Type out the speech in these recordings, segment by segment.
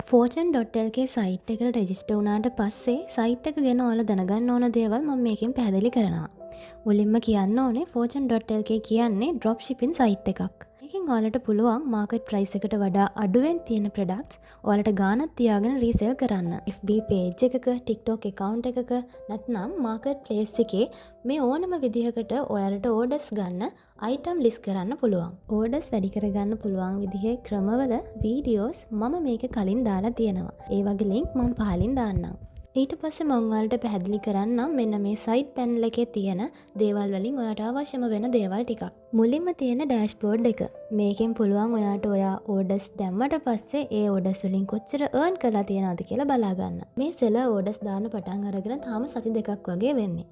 fortune.lk site එකට register වුණාට පස්සේ සයිට් එක ගැන ඔයාලා දැනගන්න ඕන දේවල් මම මේකෙන් පැහැදිලි කරනවා. මුලින්ම කියන්න ඕනේ fortune.lk කියන්නේ drop shipping සයිට් එකක්. මේකෙන් ඔයාලට පුළුවන් මාකට් ප්‍රයිස් එකට වඩා අඩුවෙන් තියෙන ප්‍රොඩක්ට්ස් ඔයාලට ගාණක් තියාගෙන රීසෙල් කරන්න. FB page එකක, TikTok account එකක නැත්නම් මාකට් ප්ලේස් එකේ මේ ඕනම විදිහකට ඔයාලට ඕඩර්ස් ගන්න item list කරන්න පුළුවන්. ඕඩර්ස් වැඩි කරගන්න පුළුවන් විදිහේ ක්‍රමවල වීඩියෝස් මම මේක කලින් දාලා තියෙනවා. ඒ වගේ link මම පහලින් දාන්නම්. ඊට පස්සේ මම ඔයාලට පැහැදිලි කරන්නම් මෙන්න මේ සයිට් පැනල් එකේ තියෙන දේවල් වලින් ඔයාට අවශ්‍යම වෙන දේවල් ටිකක්. මුලින්ම තියෙන ඩෑෂ්බෝඩ් එක. මේකෙන් පුළුවන් ඔයාට ඔයා ඕඩර්ස් දැම්මට පස්සේ ඒ ඕඩර්ස් වලින් කොච්චර earn කරලා තියනවද කියලා බලා ගන්න. මේ සෙලර් ඕඩර්ස් දාන්න පටන් අරගෙන තාම සති දෙකක් වගේ වෙන්නේ.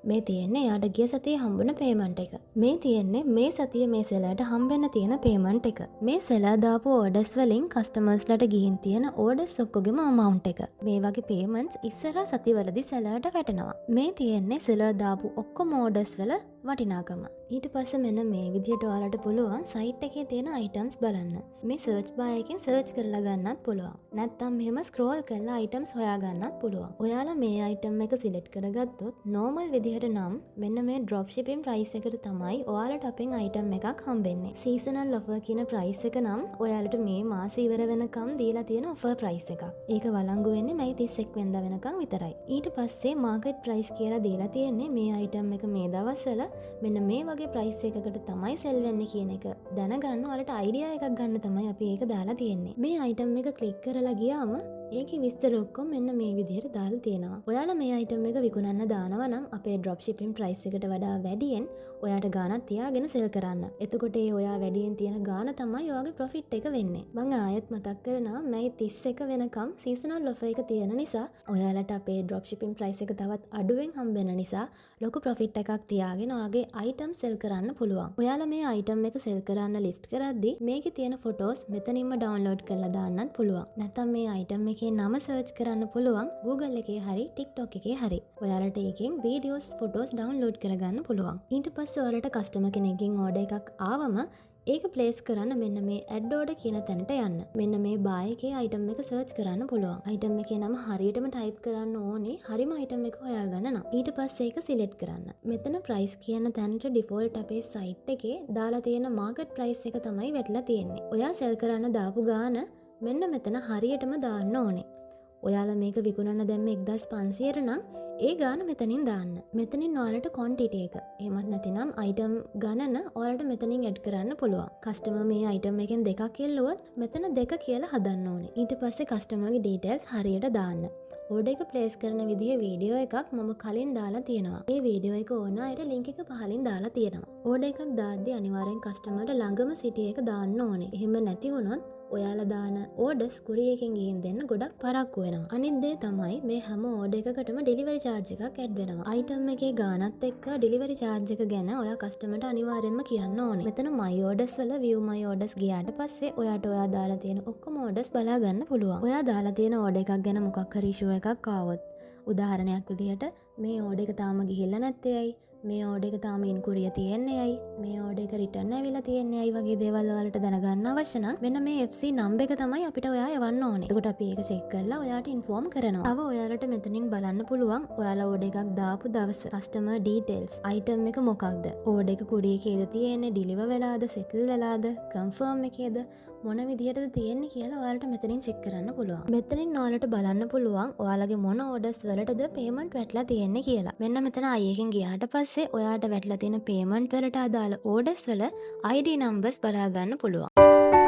මේ තියෙන්නේ එයාට ගිය සතියේ හම්බුන පේමන්ට් එක. මේ තියෙන්නේ මේ සතියේ මේ සෙලර්ට හම්බෙන්න තියෙන පේමන්ට් එක. මේ සෙලර් දාපු ඕඩර්ස් වලින් කස්ටමර්ස්ලට ගිහින් තියෙන ඕඩර්ස් ඔක්කොගෙම amount එක. මේ වගේ payments ඉස්සර සතිවලදී සෙලර්ට වැටෙනවා. මේ තියෙන්නේ සෙලර් දාපු ඔක්කොම ඕඩර්ස් වල වටිනාකම. ඊට පස්සේ මෙන්න මේ විදිහට ඔයාලට පුළුවන් සයිට් එකේ තියෙන items බලන්න. මේ search bar එකෙන් search කරලා ගන්නත් පුළුවන්. නැත්නම් මෙහෙම scroll කරලා items හොයා ගන්නත් පුළුවන්. ඔයාලා මේ item එක select කරගත්තොත් normal විදිහට නම් මෙන්න මේ drop shipping price එකට තමයි ඔයාලට අපෙන් item එකක් හම්බෙන්නේ. seasonal offer කියන price එක නම් ඔයාලට මේ මාසෙ ඉවර වෙනකම් දීලා තියෙන offer price එකක්. ඒක වළංගු වෙන්නේ මයි 31 වෙනිදා වෙනකම් විතරයි. ඊට පස්සේ market price කියලා දීලා තියෙන්නේ මේ item එක මේ දවස්වල මෙන්න මේ වගේ ප්‍රයිස් එකකට තමයි සෙල් වෙන්නේ කියන එක දැනගන්න ඔයාලට අයිඩියා එකක් ගන්න තමයි අපි ඒක දාලා තියෙන්නේ. මේ අයිටම් එක ක්ලික් කරලා ගියාම ඒකේ විස්තර ඔක්කොම මෙන්න මේ විදිහට දාලා තියෙනවා. ඔයාලා මේ අයිටම් එක විකුණන්න දානවා නම් අපේ drop shipping price එකට වඩා වැඩියෙන් ඔයාට ගාණක් තියාගෙන සෙල් කරන්න. එතකොට ඒ ඔයා වැඩියෙන් තියෙන ගාණ තමයි ඔයාගේ profit එක වෙන්නේ. මම ආයෙත් මතක් කරනවා මයි 31 වෙනකම් seasonal offer එක තියෙන නිසා ඔයාලට අපේ drop shipping price එක තවත් අඩුවෙන් හම්බෙන නිසා ලොකු profit එකක් තියාගෙන ඔයාගේ item sell කරන්න පුළුවන්. ඔයාලා මේ item එක sell කරන්න list කරද්දී මේකේ තියෙන photos මෙතනින්ම download කරලා දාන්නත් පුළුවන්. නැත්නම් මේ item එකේ නම search කරන්න පුළුවන් Google එකේ හරි TikTok එකේ හරි. ඔයාලට ඒකෙන් videos photos download කරගන්න පුළුවන්. ඊට පස්සේ ඔයාලට customer කෙනෙක්ගෙන් order එකක් ආවම ඒක ප්ලේස් කරන්න මෙන්න මේ add order කියන තැනට යන්න. මෙන්න මේ buy එකේ item එක search කරන්න පුළුවන්. item එකේ නම හරියටම type කරන්න ඕනේ. හරිම item එක හොයාගන්න නම්. ඊට පස්සේ ඒක select කරන්න. මෙතන price කියන තැනට default අපේ site එකේ දාලා තියෙන market price එක තමයි වැටලා තියෙන්නේ. ඔයා sell කරන්න දාපු ගාන මෙන්න මෙතන හරියටම දාන්න ඕනේ. ඔයාලා මේක විකුණන්න දැම්ම 1500 නම් ඒ ගාන මෙතනින් දාන්න. මෙතනින් ඔයාලට quantity එක. එහෙමත් නැතිනම් item ගණන ඔයාලට මෙතනින් add කරන්න පුළුවන්. customer මේ item එකෙන් දෙකක් ඉල්ලුවොත් මෙතන දෙක කියලා හදන්න ඕනේ. ඊට පස්සේ customer ගේ details හරියට දාන්න. order එක place කරන විදිහේ වීඩියෝ එකක් මම කලින් දාලා තියෙනවා. ඒ වීඩියෝ එක ඕන අයට link එක පහලින් දාලා තියෙනවා. order එකක් දාද්දී අනිවාර්යෙන් customer ට ළඟම city එක දාන්න ඕනේ. එහෙම නැති වුණොත් ඔයාලා දාන ඕඩර්ස් කුරියර් එකෙන් ගිහින් දෙන්න ගොඩක් පරක්කු වෙනවා. අනිත් දේ තමයි මේ හැම ඕඩර් එකකටම ඩෙලිවරි charge එකක් ඇඩ් වෙනවා. item එකේ ගාණත් එක්ක ඩෙලිවරි charge එක ගැන ඔයා කස්ටමර්ට අනිවාර්යෙන්ම කියන්න ඕනේ. මෙතන my orders වල view my orders ගියාට පස්සේ ඔයාට ඔයා දාලා තියෙන ඔක්කොම orders බලා ගන්න පුළුවන්. ඔයා දාලා තියෙන ඕඩර් එකක් ගැන මොකක් හරි issue එකක් ආවොත් උදාහරණයක් විදිහට මේ ඕඩර් එක තාම ගිහිල්ලා නැත්තේ ඇයි? මේ ඕඩර් එක තාම ඉන්කුරිය තියෙන්නේ ඇයි? මේ ඕඩර් එක රිටර්න් ඇවිල්ලා තියෙන්නේ ඇයි වගේ දේවල් වලට දැනගන්න අවශ්‍ය නම් මෙන්න මේ FC නම්බර් එක තමයි අපිට ඔයා යවන්න ඕනේ. එතකොට අපි ඒක චෙක් කරලා ඔයාට ඉන්ෆෝම් කරනවා. තව ඔයාලට මෙතනින් බලන්න පුළුවන් ඔයාලා ඕඩර් එකක් දාපු දවස, customer details, item එක මොකක්ද? ඕඩර් එක කුරියර් එකේද තියෙන්නේ, deliver වෙලාද, settle වෙලාද, confirm එකේද, මොන විදිහටද තියෙන්නේ කියලා ඔයාලට මෙතනින් චෙක් කරන්න පුළුවන්. මෙතනින් ඔයාලට බලන්න පුළුවන් ඔයාලගේ මොන orders වලටද payment වැටලා තියෙන්නේ කියලා. මෙන්න මෙතන i එකෙන් ගියාට පස්සේ ඔයාට වැටලා තියෙන payment වලට අදාළ orders වල ID numbers බලා ගන්න පුළුවන්.